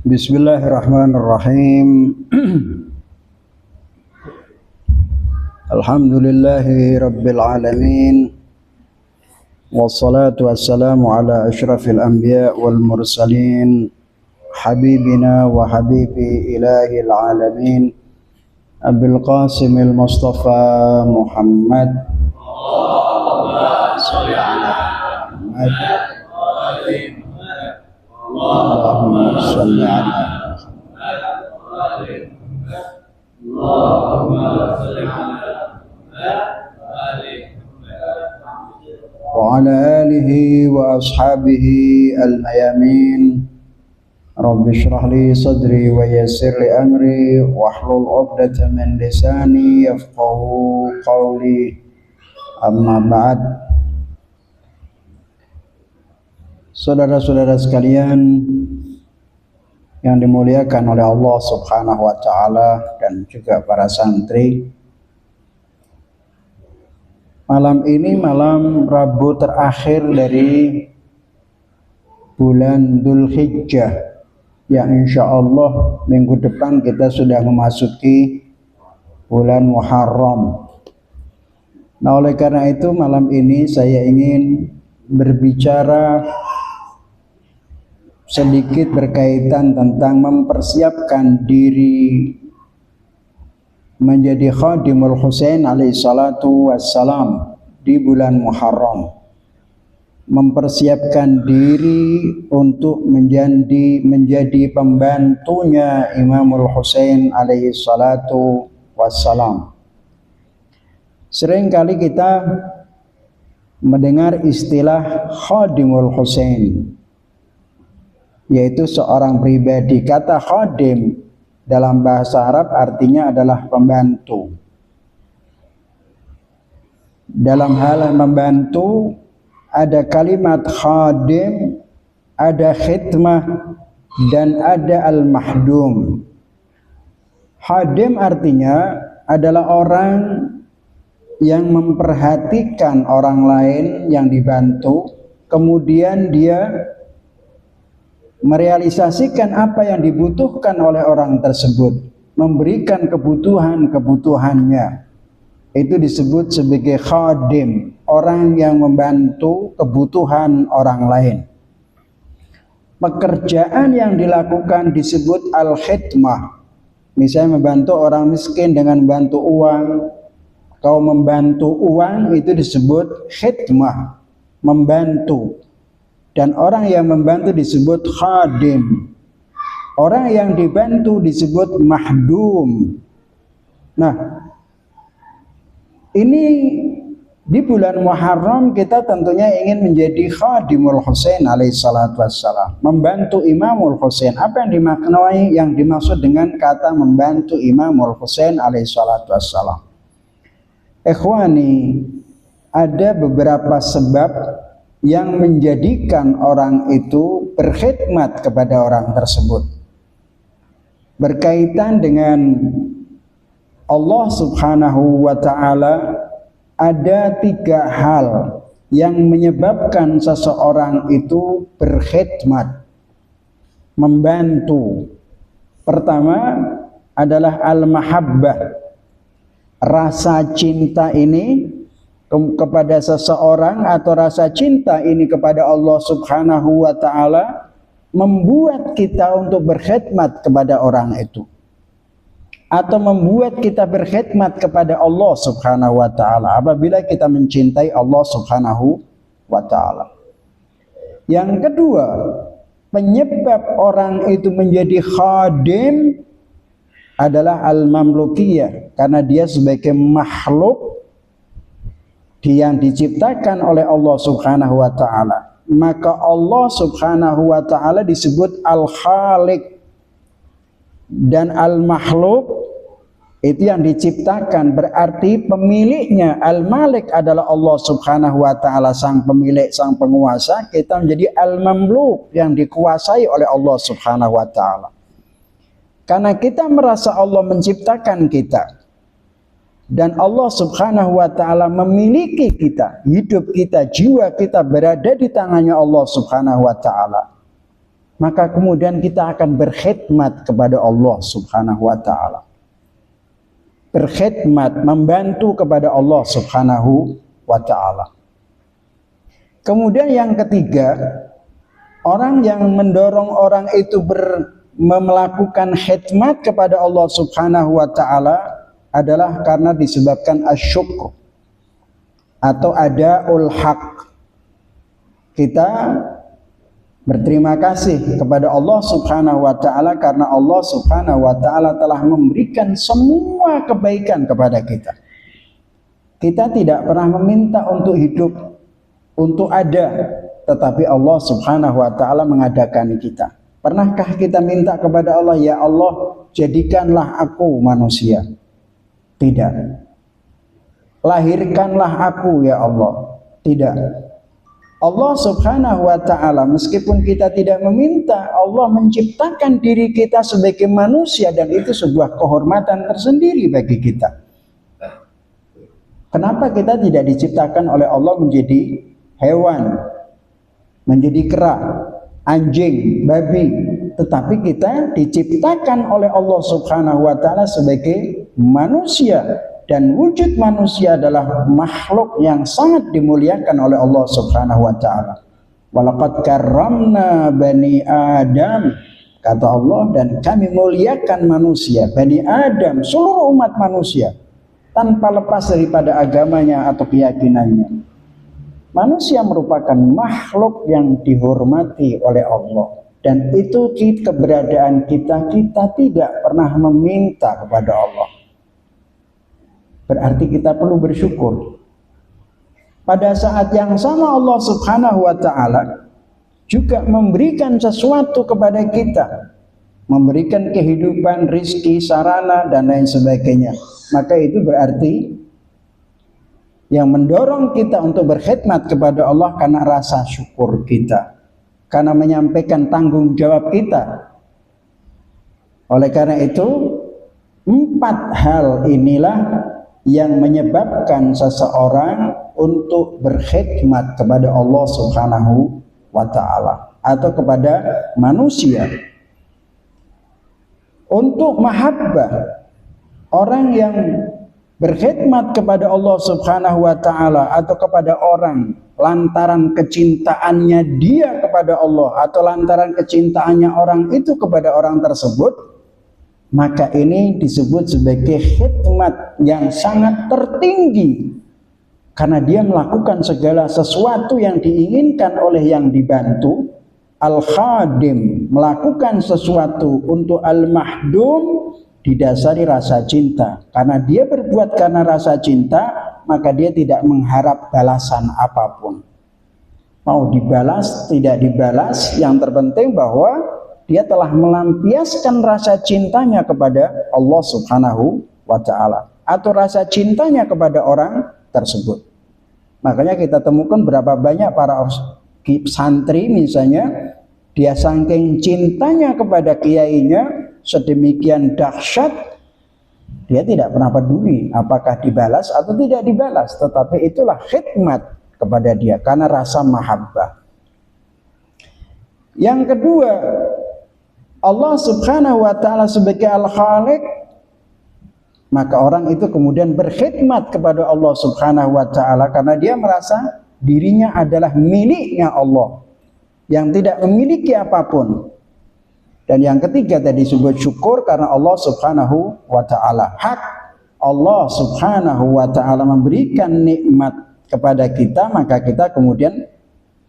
Bismillahirrahmanirrahim. Alhamdulillahi rabbil alamin. Wassalatu wassalamu ala asyrafil anbiya wal mursalin, habibina wa habibi ilahil alamin, Abil Qasimil Mustafa Muhammad. Allahumma sholli ala Muhammad. Allahumma sholli ala wa ala alihi wa ashabihi al-mayamin. Rabbi shrah li sadri wa yassir li amri wahlul 'uqdatam min lisani yafqahu qawli. Amma ba'd. Saudara-saudara sekalian yang dimuliakan oleh Allah Subhanahu wa taala dan juga para santri, malam ini malam Rabu terakhir dari bulan Dzulhijjah, yang insya Allah minggu depan kita sudah memasuki bulan Muharram. Nah, oleh karena itu malam ini saya ingin berbicara sedikit berkaitan tentang mempersiapkan diri menjadi khadimul Husain alaihi salatu wassalam di bulan Muharram. Mempersiapkan diri untuk menjadi pembantunya Imamul Husain alaihi salatu wassalam. Seringkali kita mendengar istilah khadimul Husain, yaitu seorang pribadi. Kata khadim dalam bahasa Arab artinya adalah pembantu. Dalam hal membantu ada kalimat khadim, ada khidmah, dan ada al-mahdum. Khadim artinya adalah orang yang memperhatikan orang lain yang dibantu, kemudian dia merealisasikan apa yang dibutuhkan oleh orang tersebut, memberikan kebutuhannya. Itu disebut sebagai khadim, orang yang membantu kebutuhan orang lain. Pekerjaan yang dilakukan disebut al-khidmah. Misalnya membantu orang miskin dengan membantu uang. Kau membantu uang, itu disebut khidmah, membantu. Dan orang yang membantu disebut khadim. Orang yang dibantu disebut mahdum. Nah, ini di bulan Muharram kita tentunya ingin menjadi khadimul Husain alaihi salatu wassalam, membantu Imamul Husain. Apa yang dimaknai, yang dimaksud dengan kata membantu Imamul Husain alaihi salatu wassalam? Ikhwani, ada beberapa sebab yang menjadikan orang itu berkhidmat kepada orang tersebut. Berkaitan dengan Allah Subhanahu wa ta'ala, ada 3 hal yang menyebabkan seseorang itu berkhidmat, membantu. Pertama adalah al-mahabbah. Rasa cinta ini kepada seseorang atau rasa cinta ini kepada Allah Subhanahu wa ta'ala membuat kita untuk berkhidmat kepada orang itu, atau membuat kita berkhidmat kepada Allah Subhanahu wa ta'ala apabila kita mencintai Allah Subhanahu wa ta'ala. Yang kedua, penyebab orang itu menjadi khadim adalah al-mamlukiyah, karena dia sebagai makhluk yang diciptakan oleh Allah Subhanahu wa ta'ala. Maka Allah Subhanahu wa ta'ala disebut al-khaliq, dan al-makhluk itu yang diciptakan, berarti pemiliknya al-malik adalah Allah Subhanahu wa ta'ala, sang pemilik, sang penguasa. Kita menjadi al-mamluk, yang dikuasai oleh Allah Subhanahu wa ta'ala. Karena kita merasa Allah menciptakan kita, dan Allah Subhanahu wa ta'ala memiliki kita, hidup kita, jiwa kita berada di tangannya Allah Subhanahu wa ta'ala. maka kemudian kita akan berkhidmat kepada Allah Subhanahu wa taala. Berkhidmat, membantu kepada Allah Subhanahu wa taala. Kemudian yang ketiga, orang yang mendorong orang itu melakukan khidmat kepada Allah Subhanahu wa taala adalah karena disebabkan asyukur atau adaul haq. Kita berterima kasih kepada Allah Subhanahu wa taala karena Allah Subhanahu wa taala telah memberikan semua kebaikan kepada kita. Kita tidak pernah meminta untuk hidup, untuk ada, tetapi Allah Subhanahu wa taala mengadakan kita. Pernahkah kita minta kepada Allah, ya Allah, jadikanlah aku manusia? Tidak. Lahirkanlah aku ya Allah. Tidak. Allah Subhanahu wa taala meskipun kita tidak meminta, Allah menciptakan diri kita sebagai manusia dan itu sebuah kehormatan tersendiri bagi kita. Kenapa kita tidak diciptakan oleh Allah menjadi hewan, menjadi kera, anjing, babi, tetapi kita diciptakan oleh Allah Subhanahu wa taala sebagai manusia dan wujud manusia adalah makhluk yang sangat dimuliakan oleh Allah Subhanahu wa taala. Walaqad karramna bani Adam, kata Allah, dan kami muliakan manusia, Bani Adam, seluruh umat manusia, tanpa lepas daripada agamanya atau keyakinannya. Manusia merupakan makhluk yang dihormati oleh Allah. Dan itu keberadaan kita tidak pernah meminta kepada Allah. Berarti kita perlu bersyukur. Pada saat yang sama Allah Subhanahu wa taala juga memberikan sesuatu kepada kita. Memberikan kehidupan, rizki, sarana, dan lain sebagainya. Maka itu berarti yang mendorong kita untuk berkhidmat kepada Allah karena rasa syukur kita, karena menyampaikan tanggung jawab kita. Oleh karena itu, 4 hal inilah yang menyebabkan seseorang untuk berkhidmat kepada Allah Subhanahu wa taala atau kepada manusia. Untuk mahabbah, orang yang berkhidmat kepada Allah Subhanahu wa taala atau kepada orang lantaran kecintaannya dia kepada Allah atau lantaran kecintaannya orang itu kepada orang tersebut, maka ini disebut sebagai khidmat yang sangat tertinggi karena dia melakukan segala sesuatu yang diinginkan oleh yang dibantu. Al-khadim melakukan sesuatu untuk al-mahdum didasari rasa cinta. Karena dia berbuat karena rasa cinta, maka dia tidak mengharap balasan apapun. Mau dibalas, tidak dibalas, yang terpenting bahwa dia telah melampiaskan rasa cintanya kepada Allah Subhanahu wa ta'ala atau rasa cintanya kepada orang tersebut. Makanya kita temukan berapa banyak para santri misalnya, dia saking cintanya kepada kiainya sedemikian dahsyat, dia tidak pernah peduli apakah dibalas atau tidak dibalas, tetapi itulah khidmat kepada dia karena rasa mahabbah. Yang kedua, Allah Subhanahu wa ta'ala sebagai Al-Khaliq, maka orang itu kemudian berkhidmat kepada Allah Subhanahu wa ta'ala karena dia merasa dirinya adalah miliknya Allah yang tidak memiliki apapun. Dan yang ketiga tadi disebut syukur karena Allah Subhanahu wa ta'ala. Hak Allah Subhanahu wa ta'ala memberikan nikmat kepada kita, maka kita kemudian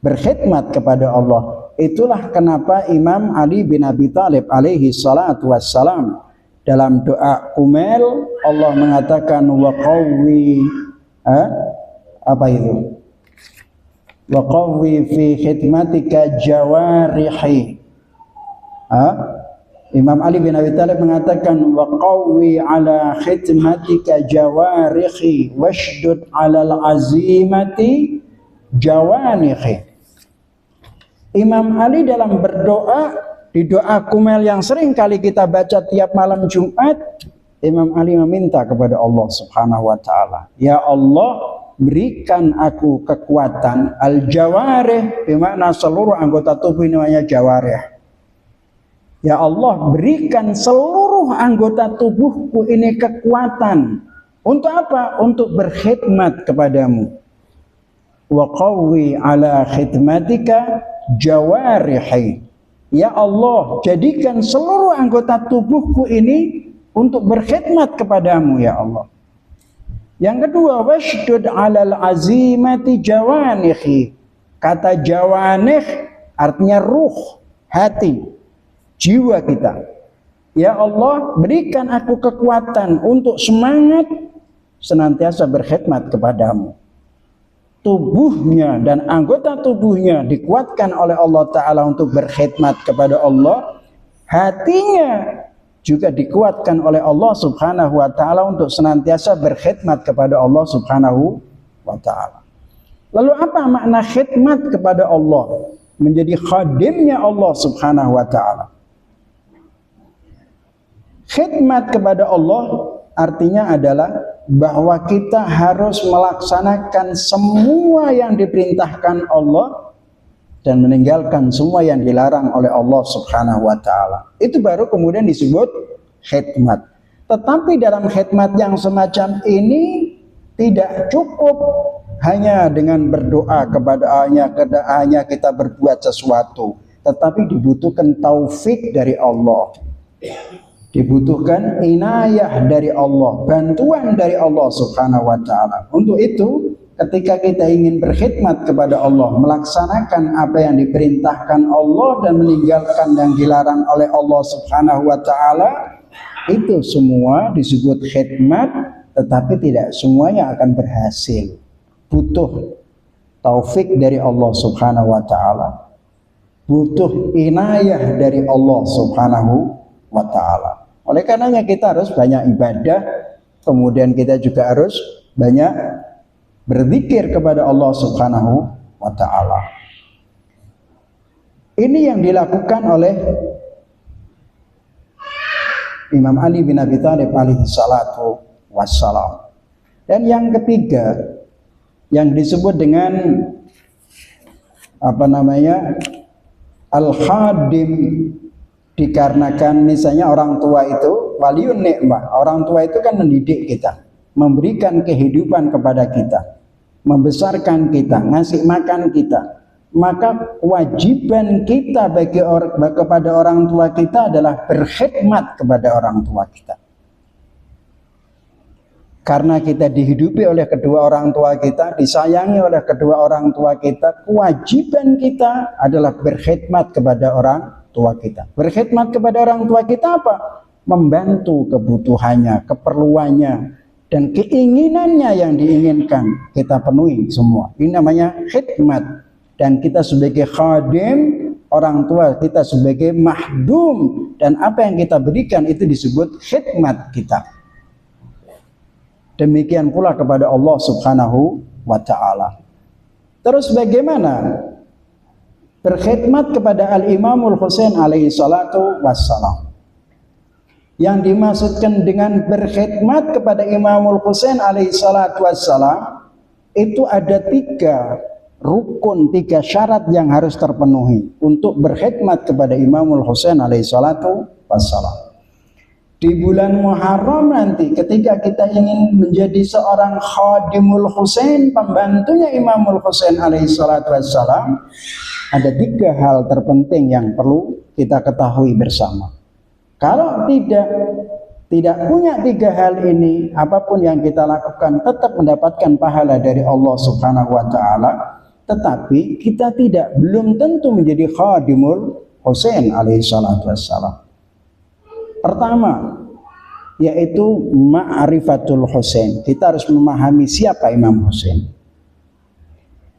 berkhidmat kepada Allah. Itulah kenapa Imam Ali bin Abi Thalib alaihi salatu wassalam dalam doa Kumail Allah mengatakan wa qawwi apa itu? Wa qawwi fi khidmatika jawarihi. Imam Ali bin Abi Thalib mengatakan wa qawwi ala khidmatika jawarihi washdud ala al-azimati jawanihi. Imam Ali dalam berdoa di doa Kumail yang sering kali kita baca tiap malam Jumat, Imam Ali meminta kepada Allah Subhanahu wa ta'ala, ya Allah, berikan aku kekuatan al-jawarih, bermakna seluruh anggota tubuh ini namanya jawarih. Ya Allah, berikan seluruh anggota tubuhku ini kekuatan. Untuk apa? Untuk berkhidmat kepadamu. Wa qawwi ala khidmatika jawarihi. Ya Allah, jadikan seluruh anggota tubuhku ini untuk berkhidmat kepadamu ya Allah. Yang kedua, washdud 'alal azimati jawanihi. Kata jawanih artinya ruh, hati, jiwa kita. Ya Allah, berikan aku kekuatan untuk semangat senantiasa berkhidmat kepadamu. Tubuhnya dan anggota tubuhnya dikuatkan oleh Allah Ta'ala untuk berkhidmat kepada Allah. Hatinya juga dikuatkan oleh Allah Subhanahu wa Ta'ala untuk senantiasa berkhidmat kepada Allah Subhanahu wa Ta'ala. Lalu apa makna khidmat kepada Allah? Menjadi khadimnya Allah Subhanahu wa Ta'ala. Khidmat kepada Allah artinya adalah bahwa kita harus melaksanakan semua yang diperintahkan Allah dan meninggalkan semua yang dilarang oleh Allah Subhanahu wa Ta'ala. Itu baru kemudian disebut khidmat. Tetapi dalam khidmat yang semacam ini tidak cukup hanya dengan berdoa kepada kita berbuat sesuatu, tetapi dibutuhkan taufik dari Allah. Dibutuhkan inayah dari Allah, bantuan dari Allah Subhanahu wa Ta'ala. Untuk itu, ketika kita ingin berkhidmat kepada Allah, melaksanakan apa yang diperintahkan Allah dan meninggalkan yang dilarang oleh Allah Subhanahu wa Ta'ala, itu semua disebut khidmat, tetapi tidak semuanya akan berhasil. Butuh taufik dari Allah Subhanahu wa Ta'ala, butuh inayah dari Allah Subhanahu wa Ta'ala. Oleh karenanya kita harus banyak ibadah, kemudian kita juga harus banyak berzikir kepada Allah Subhanahu wa Ta'ala. Ini yang dilakukan oleh Imam Ali bin Abi Thalib alaihi salatu wassalam. Dan yang ketiga yang disebut dengan al-khadim, dikarenakan misalnya orang tua itu waliun ni'mah. Orang tua itu kan mendidik kita, memberikan kehidupan kepada kita, membesarkan kita, ngasih makan kita. Maka kewajiban kita kepada orang tua kita adalah berkhidmat kepada orang tua kita. Karena kita dihidupi oleh kedua orang tua kita, disayangi oleh kedua orang tua kita, kewajiban kita adalah berkhidmat kepada orang tua kita. Berkhidmat kepada orang tua kita apa? Membantu kebutuhannya, keperluannya, dan keinginannya yang diinginkan kita penuhi semua. Ini namanya khidmat. Dan kita sebagai khadim, orang tua kita sebagai mahdum, dan apa yang kita berikan itu disebut khidmat kita. Demikian pula kepada Allah Subhanahu wa Ta'ala. Terus bagaimana berkhidmat kepada Al-Imamul Husain alaihi salatu wassalam? Yang dimaksudkan dengan berkhidmat kepada Imamul Husain alaihi salatu wassalam itu ada 3 rukun, 3 syarat yang harus terpenuhi untuk berkhidmat kepada Imamul Husain alaihi salatu wassalam. Di bulan Muharram nanti ketika kita ingin menjadi seorang khadimul Husain, pembantunya Imamul Husain alaihi salatu wassalam, ada 3 hal terpenting yang perlu kita ketahui bersama. Kalau tidak punya 3 hal ini, apapun yang kita lakukan tetap mendapatkan pahala dari Allah Subhanahu wa Ta'ala, tetapi kita belum tentu menjadi khadimul Husain alaihi salatu wassalam. Pertama, yaitu ma'rifatul Husain. Kita harus memahami siapa Imam Husain.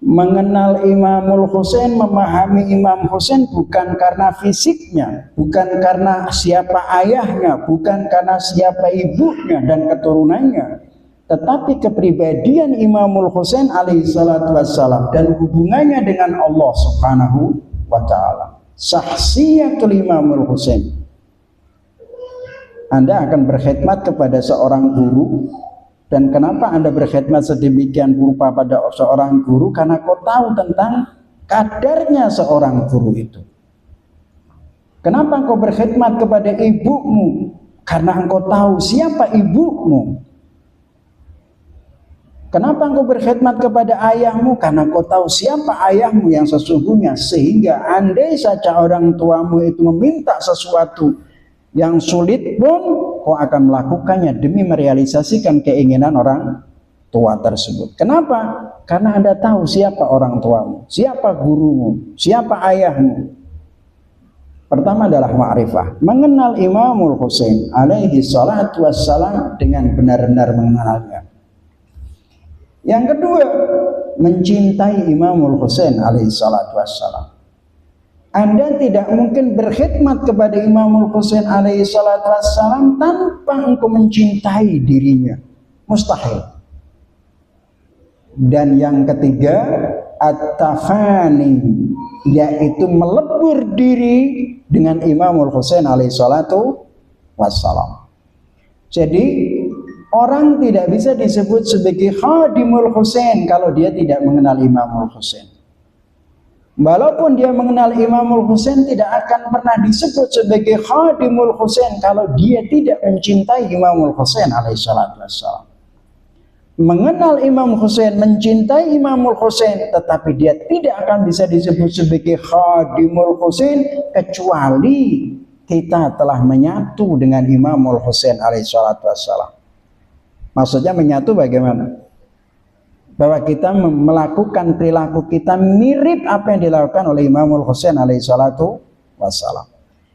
Mengenal Imamul Husain, memahami Imam Husain bukan karena fisiknya, bukan karena siapa ayahnya, bukan karena siapa ibunya dan keturunannya, tetapi kepribadian Imamul Husain alaihi salatu wassalam dan hubungannya dengan Allah Subhanahu wa Ta'ala. Sahsiyatul Imamul Husain. Anda akan berkhidmat kepada seorang guru. Dan kenapa Anda berkhidmat sedemikian rupa pada seorang guru? Karena kau tahu tentang kadarnya seorang guru itu. Kenapa engkau berkhidmat kepada ibumu? Karena engkau tahu siapa ibumu. Kenapa engkau berkhidmat kepada ayahmu? Karena engkau tahu siapa ayahmu yang sesungguhnya. Sehingga andai saja orang tuamu itu meminta sesuatu yang sulit pun, kau akan melakukannya demi merealisasikan keinginan orang tua tersebut. Kenapa? Karena Anda tahu siapa orang tuamu, siapa gurumu, siapa ayahmu. Pertama adalah ma'rifah, mengenal Imamul Husain alaihi salatu wassalam dengan benar-benar mengenalnya. Yang kedua, mencintai Imamul Husain alaihi salatu wassalam. Anda tidak mungkin berkhidmat kepada Imamul Husain alaihi salatu wassalam tanpa engkau mencintai dirinya. Mustahil. Dan yang ketiga, at-tafani, yaitu melebur diri dengan Imamul Husain alaihi salatu wassalam. Jadi orang tidak bisa disebut sebagai khadimul Husain kalau dia tidak mengenal Imamul Husain. Walaupun dia mengenal Imamul Husain, tidak akan pernah disebut sebagai khadimul Husain kalau dia tidak mencintai Imamul Husain alaihi salatu wassalam. Mengenal Imam Husain, mencintai Imamul Husain, tetapi dia tidak akan bisa disebut sebagai khadimul Husain kecuali kita telah menyatu dengan Imamul Husain alaihi salatu wassalam. Maksudnya menyatu bagaimana? Bahwa kita melakukan perilaku kita mirip apa yang dilakukan oleh Imamul Husain alaihi salatu wassalam.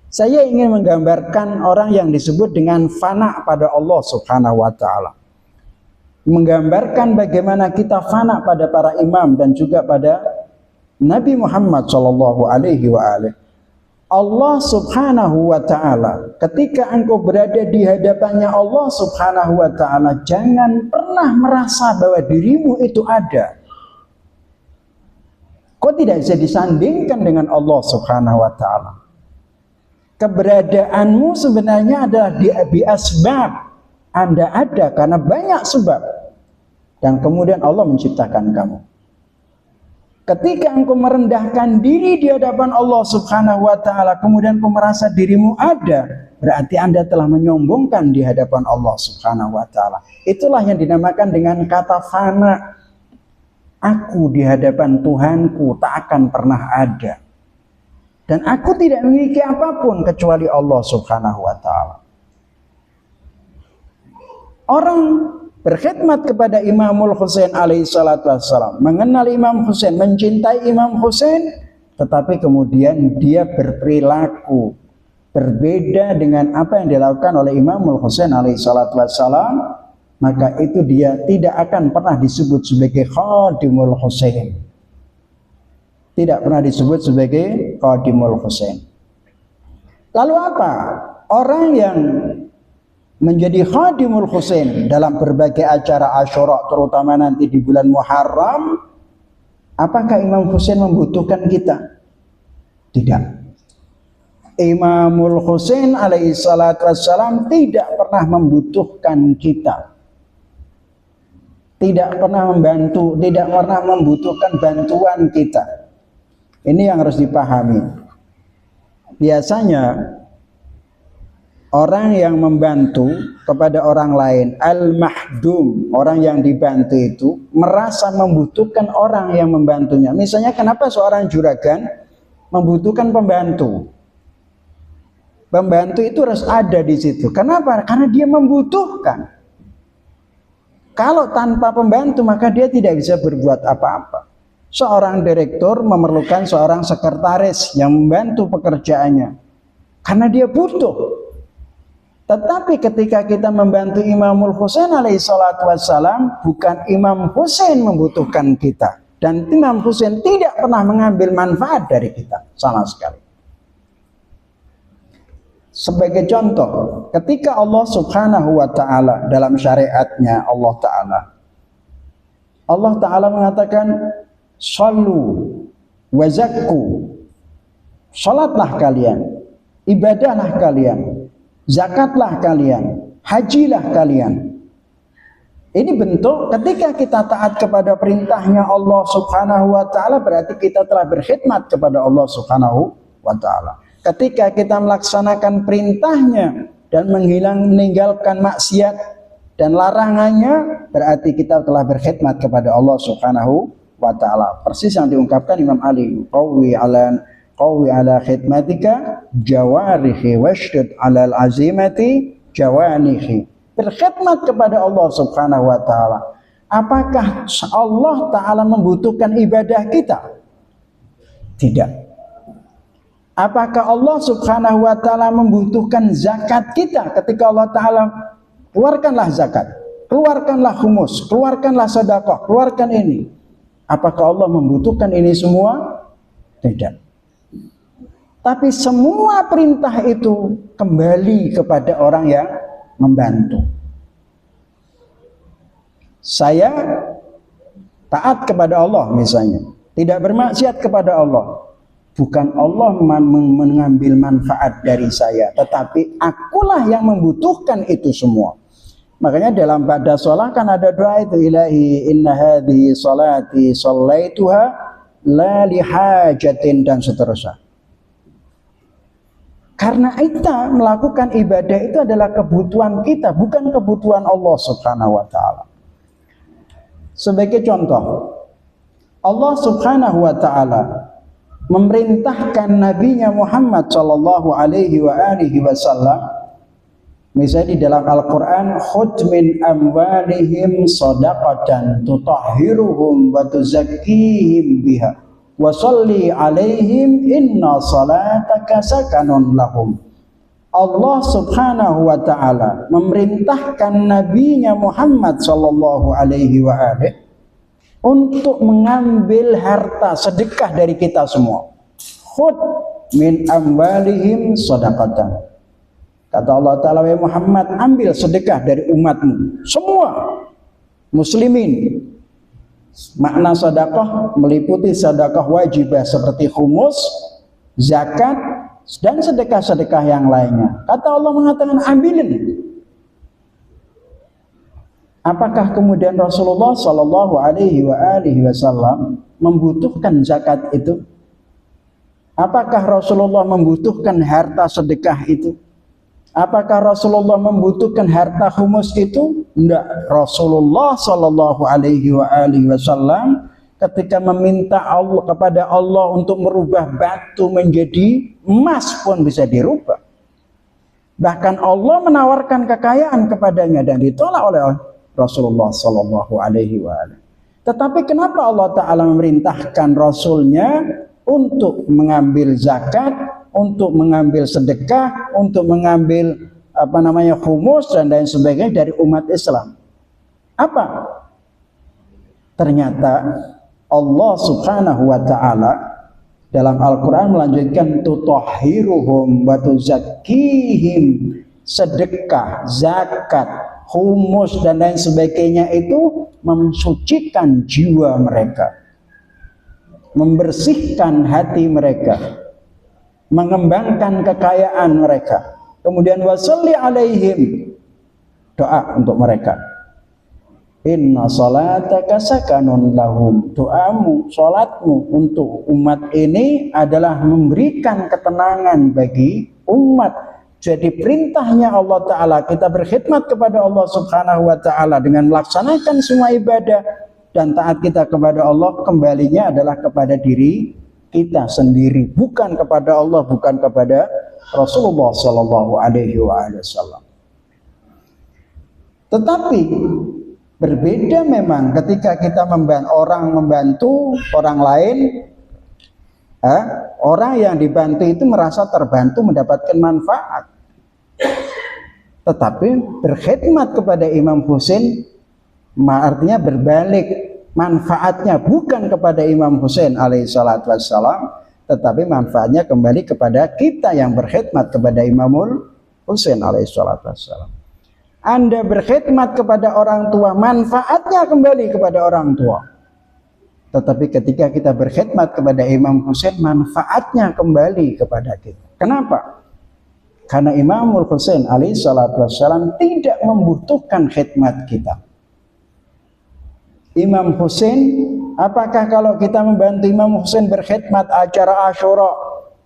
Saya ingin menggambarkan orang yang disebut dengan fana pada Allah subhanahu wa ta'ala. Menggambarkan bagaimana kita fana pada para imam dan juga pada Nabi Muhammad sallallahu alaihi wa alihi. Allah subhanahu wa ta'ala, ketika engkau berada di hadapannya Allah subhanahu wa ta'ala, jangan pernah merasa bahwa dirimu itu ada. Kau tidak bisa disandingkan dengan Allah subhanahu wa ta'ala. Keberadaanmu sebenarnya adalah di asbab. Anda ada karena banyak sebab. Dan kemudian Allah menciptakan kamu. Ketika engkau merendahkan diri di hadapan Allah subhanahu wa ta'ala, kemudian engkau merasa dirimu ada, berarti Anda telah menyombongkan di hadapan Allah subhanahu wa ta'ala. Itulah yang dinamakan dengan kata fana. Aku di hadapan Tuhanku tak akan pernah ada. Dan aku tidak memiliki apapun kecuali Allah subhanahu wa ta'ala. Orang berkhidmat kepada Imamul Husain alaihi salatu wassalam, mengenal Imam Husain, mencintai Imam Husain, tetapi kemudian dia berperilaku berbeda dengan apa yang dilakukan oleh Imamul Husain alaihi salatu wassalam, maka itu dia tidak akan pernah disebut sebagai khadimul Husain. Tidak pernah disebut sebagai khadimul Husain. Lalu apa? Orang yang menjadi khadimul Husain dalam berbagai acara Asyura, terutama nanti di bulan Muharram, apakah Imam Husain membutuhkan kita? Tidak. Imamul Husain alaihi salatu wassalam tidak pernah membutuhkan kita. Tidak pernah membantu, tidak pernah membutuhkan bantuan kita. Ini yang harus dipahami. Biasanya orang yang membantu kepada orang lain, al-mahdum, orang yang dibantu itu merasa membutuhkan orang yang membantunya. Misalnya kenapa seorang juragan membutuhkan pembantu? Pembantu itu harus ada di situ. Kenapa? Karena dia membutuhkan. Kalau tanpa pembantu maka dia tidak bisa berbuat apa-apa. Seorang direktur memerlukan seorang sekretaris yang membantu pekerjaannya. Karena dia butuh. Tetapi ketika kita membantu Imamul Husain alaihi salatu wassalam, bukan Imam Husain membutuhkan kita. Dan Imam Husain tidak pernah mengambil manfaat dari kita sama sekali. Sebagai contoh, ketika Allah subhanahu wa ta'ala dalam syariatnya Allah ta'ala mengatakan, Shallu wa zakku, salatlah kalian, ibadahlah kalian, zakatlah kalian, hajilah kalian. Ini bentuk ketika kita taat kepada perintahnya Allah subhanahu wa ta'ala, berarti kita telah berkhidmat kepada Allah subhanahu wa ta'ala. ketika kita melaksanakan perintahnya dan meninggalkan maksiat dan larangannya, berarti kita telah berkhidmat kepada Allah Subhanahu wa ta'ala. Persis yang diungkapkan Imam Ali, qawwi ala khidmatika jawarihi washdud ala al-azimati jawanihi. Berkhidmat kepada Allah Subhanahu wa ta'ala. Apakah Allah ta'ala membutuhkan ibadah kita? Tidak. Apakah Allah Subhanahu wa ta'ala membutuhkan zakat kita? Ketika Allah ta'ala keluarkanlah zakat, keluarkanlah humus, keluarkanlah sedekah, keluarkan ini. Apakah Allah membutuhkan ini semua? Tidak. Tapi semua perintah itu kembali kepada orang yang membantu. Saya taat kepada Allah misalnya, tidak bermaksiat kepada Allah. Bukan Allah mengambil manfaat dari saya, tetapi akulah yang membutuhkan itu semua. Makanya dalam pada sholat kan ada doa itu, ilahi inna hadhihi salati sallaituha la lihajatin, dan seterusnya. Karena kita melakukan ibadah itu adalah kebutuhan kita, bukan kebutuhan Allah Subhanahu wa ta'ala. Sebagai contoh, Allah Subhanahu wa ta'ala memerintahkan nabinya Muhammad sallallahu alaihi wasallam, misalnya di dalam Al-Qur'an, khudh min amwalihim shadaqatan tutahhiruhum wa tuzakkihim biha wa sholli alaihim inna salataka sakanun lahum. Allah Subhanahu wa ta'ala memerintahkan nabinya Muhammad sallallahu alaihi wasallam untuk mengambil harta sedekah dari kita semua. Khudh min amwalihim shadaqatan. Kata Allah Ta'ala, wahai Muhammad, ambil sedekah dari umatmu semua muslimin. Makna sedekah meliputi sedekah wajibah seperti humus, zakat, dan sedekah-sedekah yang lainnya. Kata Allah mengatakan, ambilin. Apakah kemudian Rasulullah Shallallahu Alaihi Wasallam membutuhkan zakat itu? Apakah Rasulullah membutuhkan harta sedekah itu? Apakah Rasulullah membutuhkan harta humus itu? Tidak. Rasulullah Shallallahu Alaihi Wasallam ketika meminta Allah kepada Allah untuk merubah batu menjadi emas pun bisa dirubah. Bahkan Allah menawarkan kekayaan kepadanya dan ditolak oleh Rasulullah Sallallahu Alaihi Wasallam. Tetapi kenapa Allah Ta'ala memerintahkan Rasulnya untuk mengambil zakat, untuk mengambil sedekah, untuk mengambil humus dan lain sebagainya dari umat Islam? Apa? Ternyata Allah Subhanahu wa Ta'ala dalam Al-Quran melanjutkan tutahhiruhum wa tuzakkihim. Sedekah, zakat, humus dan lain sebagainya itu mensucikan jiwa mereka, membersihkan hati mereka, mengembangkan kekayaan mereka. Kemudian wasalli alaihim, doa untuk mereka. Inna salataka sakanun lahum. Doamu, salatmu untuk umat ini adalah memberikan ketenangan bagi umat. Jadi perintahnya Allah Ta'ala, kita berkhidmat kepada Allah Subhanahu wa Ta'ala dengan melaksanakan semua ibadah dan taat kita kepada Allah, kembalinya adalah kepada diri kita sendiri, bukan kepada Allah, bukan kepada Rasulullah Sallallahu Alaihi Wasallam. Tetapi berbeda memang ketika kita membantu orang lain. Orang yang dibantu itu merasa terbantu, mendapatkan manfaat. Tetapi berkhidmat kepada Imam Husain artinya berbalik, manfaatnya bukan kepada Imam Husain alaihissalatu wassalam, tetapi manfaatnya kembali kepada kita yang berkhidmat kepada Imamul Husain alaihissalatu wassalam. Anda berkhidmat kepada orang tua, manfaatnya kembali kepada orang tua. Tetapi ketika kita berkhidmat kepada Imam Husain, manfaatnya kembali kepada kita. Kenapa? Karena Imamul Husain alaihissalatu wassalam tidak membutuhkan khidmat kita. Imam Husain, apakah kalau kita membantu Imam Husain berkhidmat acara Asyura,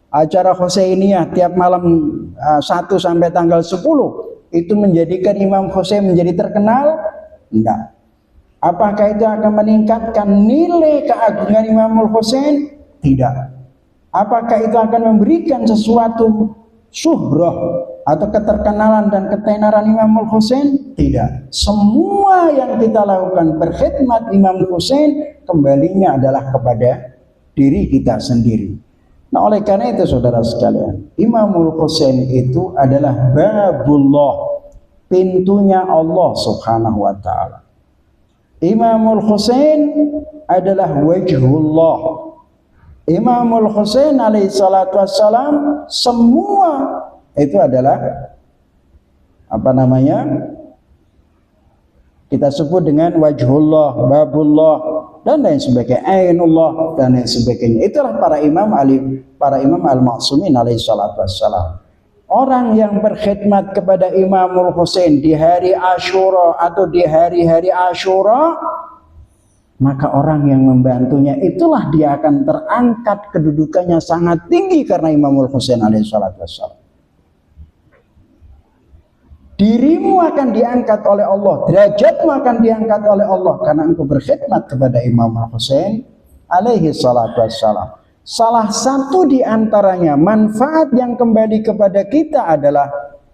acara Husainiyah tiap malam 1 sampai tanggal 10 itu menjadikan Imam Husain menjadi terkenal? Enggak. Apakah itu akan meningkatkan nilai keagungan Imam Husain? Tidak. Apakah itu akan memberikan sesuatu syuhrah atau keterkenalan dan ketenaran Imam Husain? Tidak. Semua yang kita lakukan berkhidmat Imam Husain kembalinya adalah kepada diri kita sendiri. Nah, oleh karena itu saudara sekalian, Imamul Husain itu adalah babullah, pintunya Allah Subhanahu wa taala. Imamul Husain adalah wajhullah. Imamul Husain alaihi salatu wassalam, semua itu adalah apa namanya? Kita sebut dengan wajhullah, babullah, dan lain sebagainya, ainullah dan lain sebagainya. Itulah para imam al-ma'sumin alaihi salatu wassalam. Orang yang berkhidmat kepada Imamul Husain di hari Asyura atau di hari-hari Asyura, maka orang yang membantunya itulah dia akan terangkat kedudukannya sangat tinggi karena Imamul Husain alaihi salatu wassalam. Dirimu akan diangkat oleh Allah, derajatmu akan diangkat oleh Allah karena engkau berkhidmat kepada Imam Husain alaihi salatu wassalam. Salah satu di antaranya manfaat yang kembali kepada kita adalah,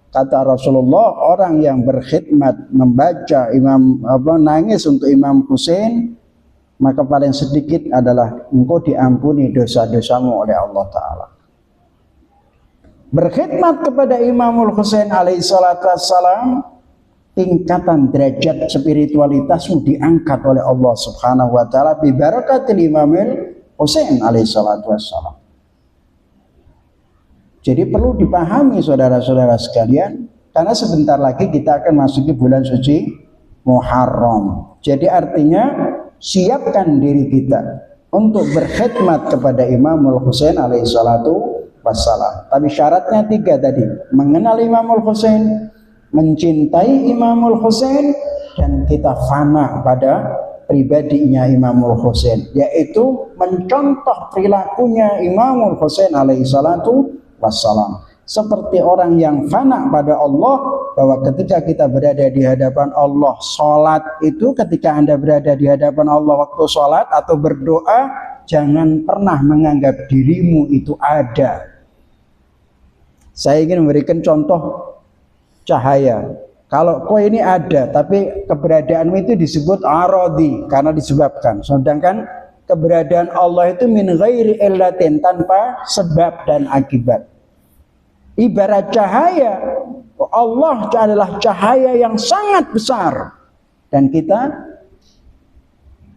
kata Rasulullah, orang yang berkhidmat membaca nangis untuk Imam Husain, maka paling sedikit adalah engkau diampuni dosa-dosamu oleh Allah Ta'ala. Berkhidmat kepada Imamul Husain alaihi salatu wassalam, tingkatan derajat spiritualitasmu diangkat oleh Allah Subhanahu wa taala bi barakatil Imamul Husain alaihi salatu wassalam. Jadi perlu dipahami saudara-saudara sekalian, karena sebentar lagi kita akan masuki bulan suci Muharram. Jadi artinya siapkan diri kita untuk berkhidmat kepada Imamul Husain alaihi salatu wassalam. Tapi syaratnya 3 tadi: mengenal Imamul Husain, mencintai Imamul Husain, dan kita fana pada pribadinya Imamul Husain, yaitu mencontoh perilakunya Imamul Husain alaihi salatu wassalam. Seperti orang yang fana pada Allah, bahwa ketika kita berada di hadapan Allah, sholat itu ketika Anda berada di hadapan Allah waktu sholat atau berdoa, jangan pernah menganggap dirimu itu ada. Saya ingin memberikan contoh cahaya. Kalau kau ini ada, tapi keberadaanmu itu disebut aradi karena disebabkan. Sedangkan keberadaan Allah itu min ghairi illatin, tanpa sebab dan akibat. Ibarat cahaya, Allah adalah cahaya yang sangat besar, dan kita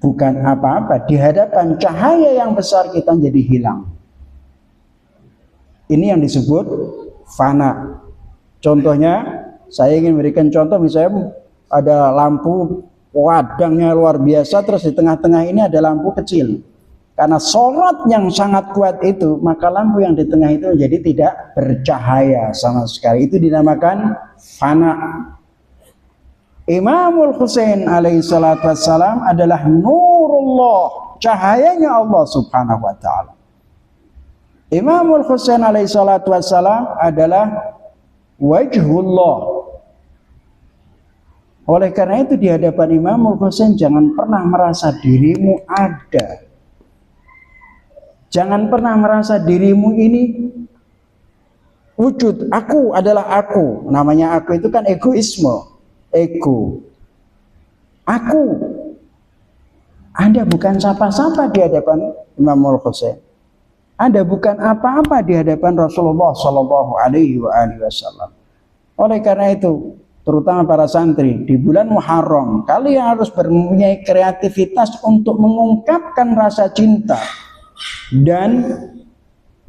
bukan apa-apa di hadapan cahaya yang besar. Kita jadi hilang. Ini yang disebut fana. Contohnya, saya ingin memberikan contoh, misalnya ada lampu wadangnya luar biasa, terus di tengah-tengah ini ada lampu kecil. Karena sorot yang sangat kuat itu, maka lampu yang di tengah itu jadi tidak bercahaya sama sekali. Itu dinamakan fana. Imamul Husain alaihi salatu wassalam adalah nurullah, cahayanya Allah Subhanahu wa ta'ala. Imamul Husain alaihi salatu wassalam adalah wajhullah. Oleh karena itu di hadapan Imamul Husain jangan pernah merasa dirimu ada. Jangan pernah merasa dirimu ini wujud, aku adalah aku. Namanya aku itu kan egoisme. Ego. Aku. Anda bukan siapa-siapa di hadapan Imamul Husain. Anda bukan apa-apa di hadapan Rasulullah Shallallahu Alaihi Wasallam. Oleh karena itu, terutama para santri di bulan Muharram, kalian harus mempunyai kreativitas untuk mengungkapkan rasa cinta dan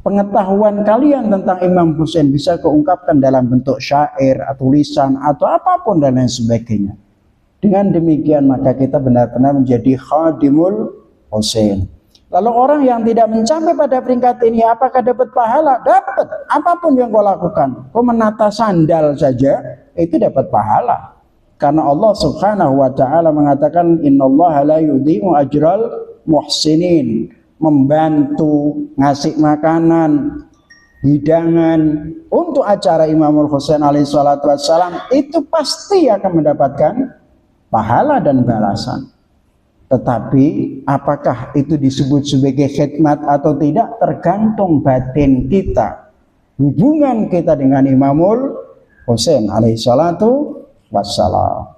pengetahuan kalian tentang Imam Husain bisa keungkapkan dalam bentuk syair atau tulisan atau apapun dan lain sebagainya. Dengan demikian maka kita benar-benar menjadi khadimul Husain. Lalu orang yang tidak mencapai pada peringkat ini, apakah dapat pahala? Dapat. Apapun yang kau lakukan, kau menata sandal saja, itu dapat pahala. Karena Allah Subhanahu wa ta'ala mengatakan, innallaha la yudhi'u ajral muhsinin. Membantu, ngasih makanan, hidangan untuk acara Imamul Husain alaihi salatu wassalam, itu pasti akan mendapatkan pahala dan balasan. Tetapi apakah itu disebut sebagai khidmat atau tidak tergantung batin kita, hubungan kita dengan Imamul Husain alaihi salatu wassalam.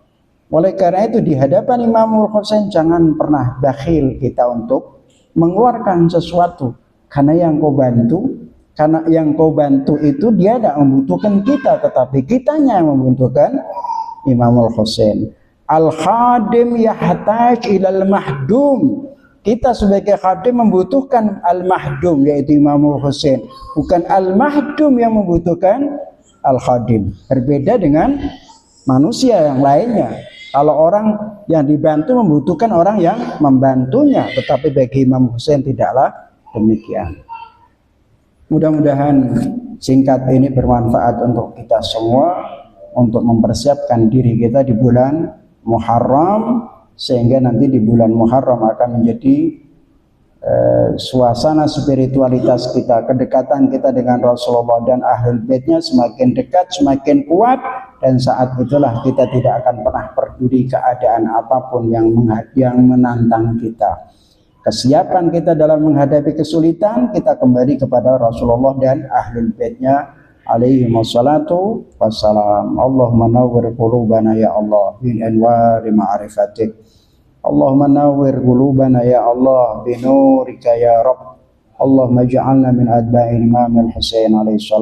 Oleh karena itu di hadapan Imamul Husain jangan pernah bakhil kita untuk mengeluarkan sesuatu, karena yang kau bantu itu dia tidak membutuhkan kita, tetapi kitanya yang membutuhkan Imamul Husain. Al-khadim yahtaj ilal mahdum. Kita sebagai khadim membutuhkan al-mahdum, yaitu Imamul Husain. Bukan al-mahdum yang membutuhkan al-khadim. Berbeda dengan manusia yang lainnya. Kalau orang yang dibantu membutuhkan orang yang membantunya, tetapi bagi Imam Husain tidaklah demikian. Mudah-mudahan singkat ini bermanfaat untuk kita semua, untuk mempersiapkan diri kita di bulan Muharram, sehingga nanti di bulan Muharram akan menjadi suasana spiritualitas kita, kedekatan kita dengan Rasulullah dan Ahlul Baitnya semakin dekat, semakin kuat, dan saat itulah kita tidak akan pernah peduli keadaan apapun yang menantang kita. Kesiapan kita dalam menghadapi kesulitan, kita kembali kepada Rasulullah dan Ahlul Baitnya alaihi wassalatu wassalam. Allahumma nawwir qulubana ya Allah bin anwari ma'rifatik. Allahumma nawwir qulubana ya Allah binurika ya Rabb. Allahumma ij'alna min atba'i Imam al-Husain alaihi salam.